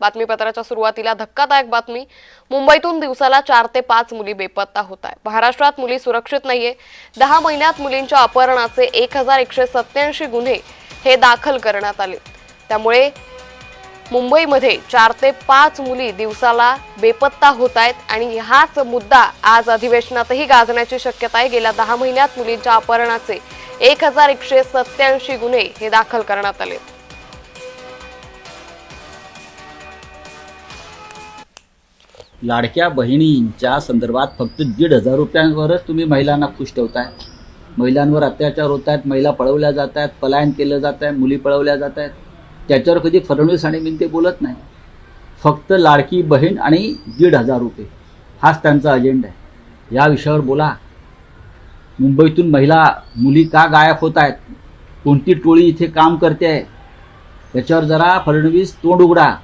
बातमीपत्राच्या सुरुवातीला धक्कादायक बातमी. मुंबईतून दिवसाला 4 ते 5 मुली बेपत्ता होत आहेत. महाराष्ट्रात मुली सुरक्षित नाहीये. 10 महिन्यात मुलींच्या अपहरणाचे 1187 गुन्हे हे दाखल करण्यात आले. त्यामुळे मुंबईमध्ये 4 ते 5 मुली दिवसाला बेपत्ता होत आहेत आणि हाच मुद्दा आज अधिवेशनातही गाजण्याची शक्यता आहे. गेल्या 10 महिन्यात मुलींच्या अपहरणाचे 1187 गुन्हे हे दाखल करण्यात आले. लाडक्या बहिणींच्या संदर्भात फक्त 1,500 रुपयांवरच तुम्ही महिलांना खुश ठेवताय. महिलांवर अत्याचार होत आहेत, महिला पळवल्या जात आहेत, पलायन केलं जात आहे, मुली पळवल्या जात आहेत. त्याच्यावर कधी फडणवीस आणि मिनते बोलत नाही. फक्त लाडकी बहीण आणि 1,500 रुपये हाच त्यांचा अजेंडा आहे. या विषयावर बोला. मुंबईतून मुली का गायब होत आहेत, कोणती टोळी इथे काम करते आहे, याच्यावर जरा फडणवीस तोंड उघडा.